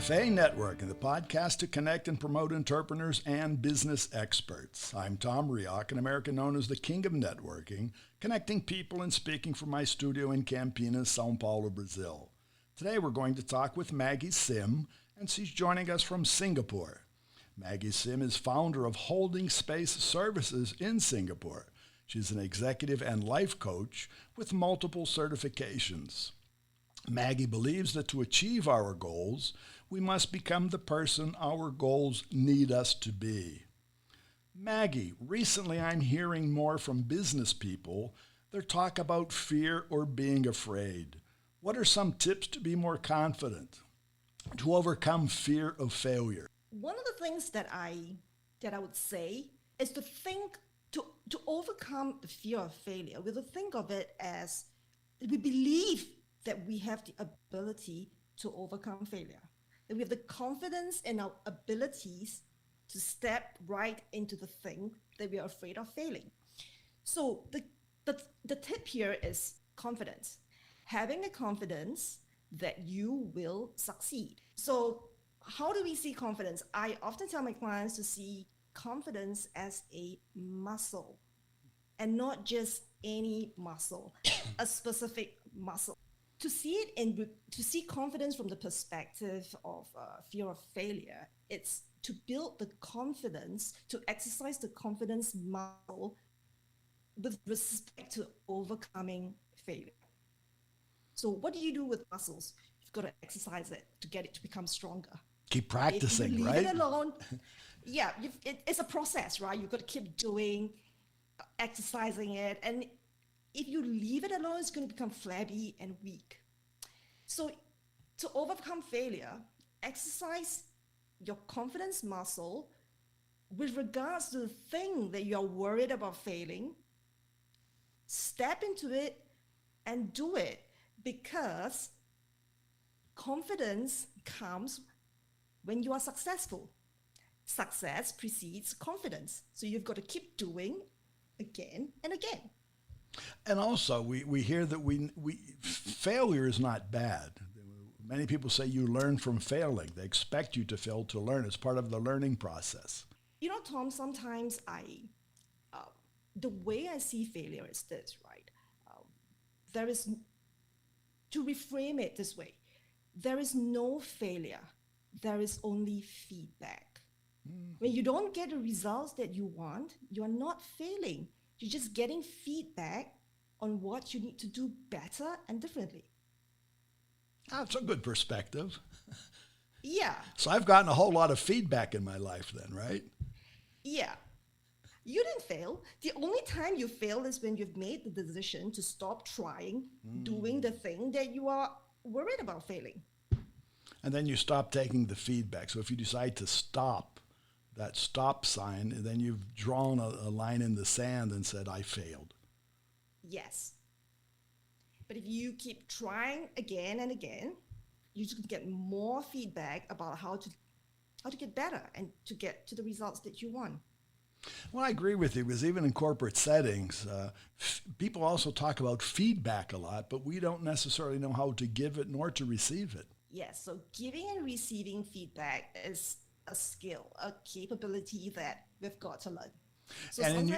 Cafe Network, the podcast to connect and promote entrepreneurs and business experts. I'm Tom Rioch, an American known as the King of Networking, connecting people and speaking from my studio in Campinas, São Paulo, Brazil. Today we're going to talk with Maggie Sim, and she's joining us from Singapore. Maggie Sim is founder of Holding Space Services in Singapore. She's an executive and life coach with multiple certifications. Maggie believes that to achieve our goals, we must become the person our goals need us to be. Maggie, recently I'm hearing more from business people that talk about fear or being afraid. What are some tips to be more confident, to overcome fear of failure? One of the things that I would say is to think to overcome the fear of failure. We will think of it as we believe that we have the ability to overcome failure, that we have the confidence in our abilities to step right into the thing that we are afraid of failing. So the tip here is confidence, having the confidence that you will succeed. So how do we see confidence? I often tell my clients to see confidence as a muscle and not just any muscle, a specific muscle. To see confidence from the perspective of fear of failure, it's to build the confidence, to exercise the confidence muscle with respect to overcoming failure. So what do you do with muscles? You've got to exercise it to get it to become stronger. Keep practicing, if you right? Leave it alone. Yeah, it's a process, right? You've got to keep doing, exercising it, and if you leave it alone, it's going to become flabby and weak. So to overcome failure, exercise your confidence muscle with regards to the thing that you're worried about failing. Step into it and do it, because confidence comes when you are successful. Success precedes confidence. So you've got to keep doing again and again. And also, we hear that failure is not bad. Many people say you learn from failing. They expect you to fail to learn. It's part of the learning process. You know, Tom, sometimes the way I see failure is this, right? To reframe it this way, there is no failure. There is only feedback. When you don't get the results that you want, you are not failing. You're just getting feedback on what you need to do better and differently. That's a good perspective. Yeah. So I've gotten a whole lot of feedback in my life then, right? Yeah. You didn't fail. The only time you fail is when you've made the decision to stop trying, doing the thing that you are worried about failing. And then you stop taking the feedback. So if you decide to stop, that stop sign, and then you've drawn a line in the sand and said, I failed. Yes. But if you keep trying again and again, you just get more feedback about how to get better and to get to the results that you want. Well, I agree with you, because even in corporate settings, people also talk about feedback a lot, but we don't necessarily know how to give it nor to receive it. Yes, so giving and receiving feedback is a skill, a capability that we've got to learn. So and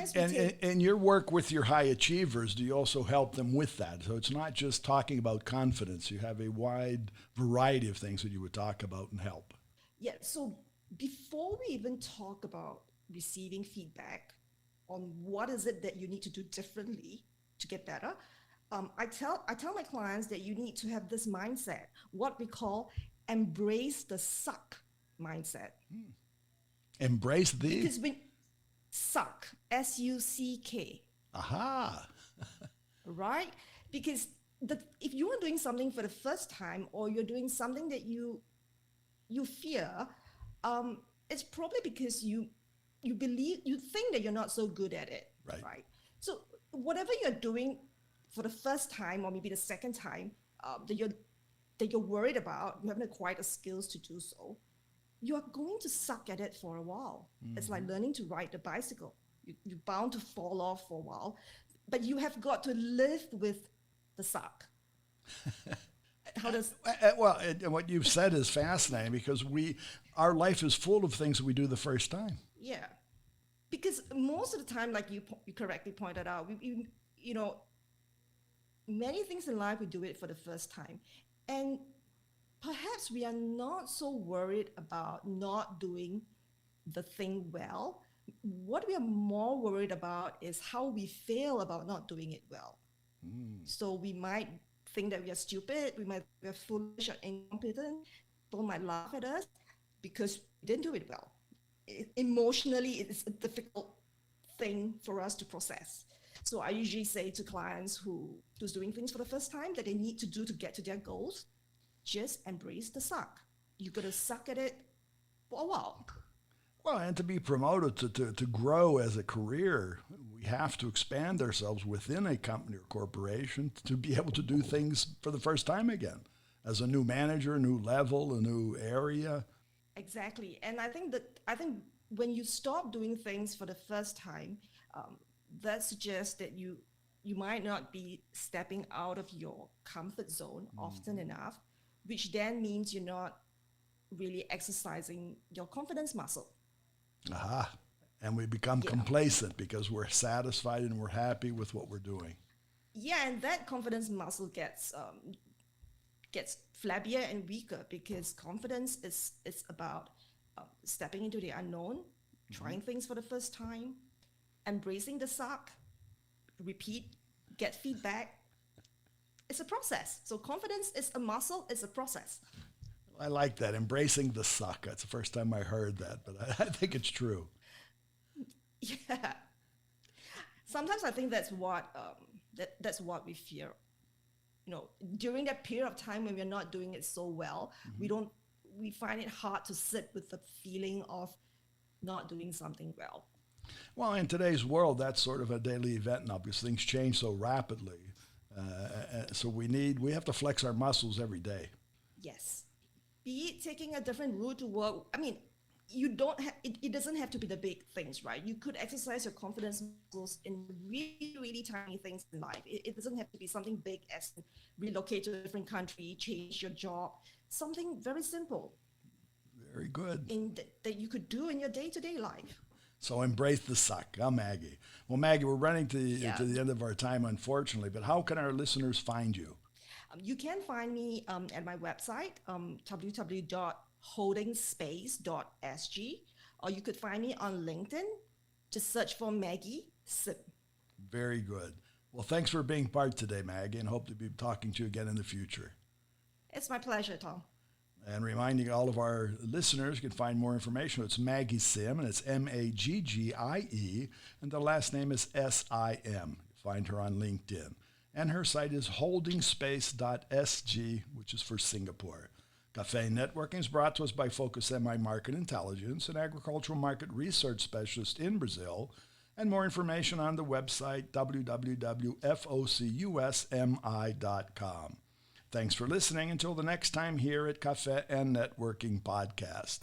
in your work with your high achievers, do you also help them with that? So it's not just talking about confidence. You have a wide variety of things that you would talk about and help. Yeah, so before we even talk about receiving feedback on what is it that you need to do differently to get better, I tell my clients that you need to have this mindset, what we call embrace the suck mindset. Embrace the? Because when suck, S-U-C-K. Aha. Right? Because if you are doing something for the first time, or you're doing something that you fear, it's probably because you think that you're not so good at it. Right? So whatever you're doing for the first time, or maybe the second time, that you're worried about, you haven't acquired the skills to do so, you are going to suck at it for a while. Mm-hmm. It's like learning to ride the bicycle. You're bound to fall off for a while, but you have got to live with the suck. How does What you've said is fascinating because our life is full of things that we do the first time. yeah? Because most of the time, like you correctly pointed out, many things in life we do it for the first time, and perhaps we are not so worried about not doing the thing well. What we are more worried about is how we fail about not doing it well. So we might think that we are stupid, we might be foolish or incompetent. People might laugh at us because we didn't do it well. Emotionally, it's a difficult thing for us to process. So I usually say to clients who's doing things for the first time that they need to do to get to their goals, just embrace the suck. You got to suck at it for a while. Well, and to be promoted, to grow as a career, we have to expand ourselves within a company or corporation to be able to do things for the first time again, as a new manager, a new level, a new area. Exactly. And I think when you stop doing things for the first time, that suggests that you might not be stepping out of your comfort zone often enough, which then means you're not really exercising your confidence muscle. Aha. And we become complacent because we're satisfied and we're happy with what we're doing. Yeah, and that confidence muscle gets flabbier and weaker because confidence is about stepping into the unknown, trying things for the first time, embracing the suck, repeat, get feedback. It's a process. So confidence is a muscle, it's a process. I like that, embracing the suck. That's the first time I heard that, but I think it's true. Yeah. Sometimes I think that's what we fear. During that period of time when we're not doing it so well, we find it hard to sit with the feeling of not doing something well. Well, in today's world, that's sort of a daily event now because things change so rapidly. So we have to flex our muscles every day. Yes. Be it taking a different route to work. I mean, it doesn't have to be the big things, right? You could exercise your confidence muscles in really, really tiny things in life. It doesn't have to be something big as relocate to a different country, change your job. Something very simple. Very good. That you could do in your day-to-day life. So embrace the suck, huh, Maggie? Well, Maggie, we're running to the end of our time, unfortunately, but how can our listeners find you? You can find me at my website, www.holdingspace.sg, or you could find me on LinkedIn. Just search for Maggie Sim. Very good. Well, thanks for being part today, Maggie, and hope to be talking to you again in the future. It's my pleasure, Tom. And reminding all of our listeners, you can find more information. It's Maggie Sim, and it's Maggie, and the last name is Sim. Find her on LinkedIn. And her site is holdingspace.sg, which is for Singapore. Cafe Networking is brought to us by Focus MI Market Intelligence, an agricultural market research specialist in Brazil. And more information on the website, www.focusmi.com. Thanks for listening. Until the next time here at Cafe and Networking Podcast.